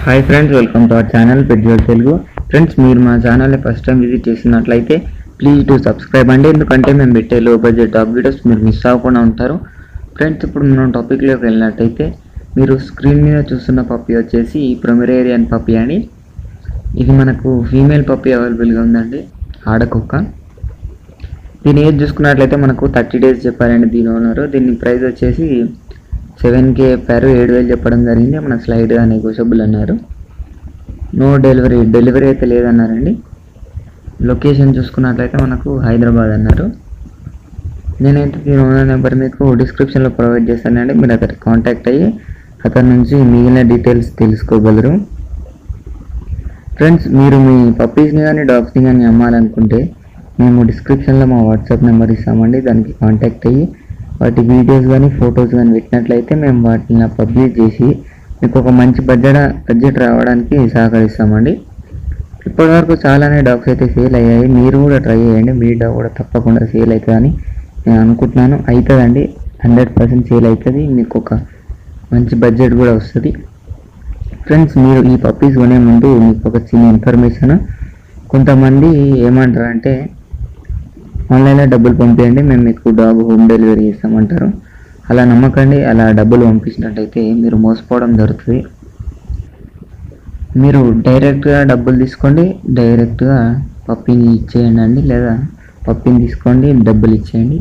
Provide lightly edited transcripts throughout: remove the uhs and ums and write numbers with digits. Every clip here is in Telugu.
Hi friends, welcome to our channel petrol Telugu. Friends, మీరు మా ఛానల్ని ఫస్ట్ టైం విజిట్ చేస్తున్నట్లయితే ప్లీజ్ టు సబ్స్క్రైబ్ అండి. ఎందుకంటే మేము పెట్టే లో బడ్జెట్ టాప్ వీడియోస్ మీరు మిస్ అవ్వకుండా ఉంటారు. ఫ్రెండ్స్, ఇప్పుడు మనం టాపిక్లోకి వెళ్ళినట్టయితే మీరు స్క్రీన్ మీద చూస్తున్న పప్పి వచ్చేసి పొమెరేనియన్ పప్పి అని. ఇది మనకు ఫీమేల్ పప్పి అవైలబుల్గా ఉందండి, ఆడకుక్క. దీని ఏజ్ చూసుకున్నట్లయితే మనకు 30 days చెప్పారండి దీని ఓనరు. దీని ప్రైస్ వచ్చేసి 7K చెప్పారు, 7,000 చెప్పడం జరిగింది. మన స్లైడ్గా నెగోషియబుల్ అన్నారు. నో డెలివరీ అయితే లేదన్నారండి. లొకేషన్ చూసుకున్నట్లయితే మనకు హైదరాబాద్ అన్నారు. నేనైతే దీని ఓనర్ నెంబర్ మీకు డిస్క్రిప్షన్లో ప్రొవైడ్ చేస్తానండి. మీరు అతనికి కాంటాక్ట్ అయ్యి అతని నుంచి మిగిలిన డీటెయిల్స్ తెలుసుకోగలరు. ఫ్రెండ్స్, మీరు మీ పప్పీస్ని కానీ డాగ్స్ని కానీ అమ్మాలనుకుంటే మేము డిస్క్రిప్షన్లో మా వాట్సాప్ నెంబర్ ఇస్తామండి. దానికి కాంటాక్ట్ అయ్యి వాటి వీడియోస్ కానీ ఫొటోస్ కానీ పెట్టినట్లయితే మేము వాటిని పబ్లిష్ చేసి మీకు ఒక మంచి బడ్జెట్ రావడానికి సహకరిస్తామండి. ఇప్పటివరకు చాలానే డాగ్స్ అయితే సేల్ అయ్యాయి. మీరు కూడా ట్రై చేయండి, మీ డాగ్ కూడా తప్పకుండా సేల్ అవుతుందని నేను అనుకుంటున్నాను. అవుతుందండి, 100% సేల్ అవుతుంది. మీకు ఒక మంచి బడ్జెట్ కూడా వస్తుంది. ఫ్రెండ్స్, మీరు ఈ పప్పీస్ కొనే ముందు మీకు ఒక చిన్న ఇన్ఫర్మేషన్. కొంతమంది ఏమంటారంటే ఆన్లైన్లో డబ్బులు పంపించండి, మేము మీకు డాగ్ హోమ్ డెలివరీ చేస్తామంటారు. అలా నమ్మకండి. అలా డబ్బులు పంపించినట్టయితే మీరు మోసపోవడం జరుగుతుంది. మీరు డైరెక్ట్గా డబ్బులు తీసుకోండి, డైరెక్ట్గా పప్పీని ఇచ్చేయండి, లేదా పప్పీని తీసుకోండి, డబ్బులు ఇచ్చేయండి.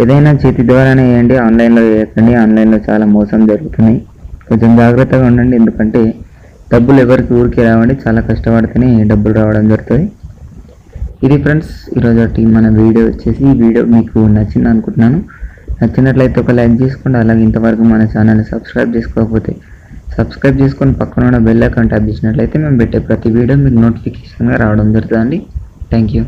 ఏదైనా చేతి ద్వారానే వేయండి, ఆన్లైన్లో వేయకండి. ఆన్లైన్లో చాలా మోసం జరుగుతున్నాయి. కొంచెం జాగ్రత్తగా ఉండండి, ఎందుకంటే డబ్బులు ఎవరికి ఊరికే రావండి, చాలా కష్టపడితేనే డబ్బులు రావడం జరుగుతుంది. ఇది ఫ్రెండ్స్ ఈరోజు మన వీడియో వచ్చేసి. ఈ వీడియో మీకు నచ్చింది అనుకుంటున్నాను. నచ్చినట్లయితే ఒక లైక్ చేసుకోండి. అలాగే ఇంతవరకు మన ఛానల్ని సబ్స్క్రైబ్ చేసుకోకపోతే సబ్స్క్రైబ్ చేసుకొని పక్కన ఉన్న బెల్ ఐకాన్ ట్యాప్ చేసినట్లయితే మేము పెట్టే ప్రతి వీడియో మీకు నోటిఫికేషన్గా రావడం జరుగుతుందండి. Thank you.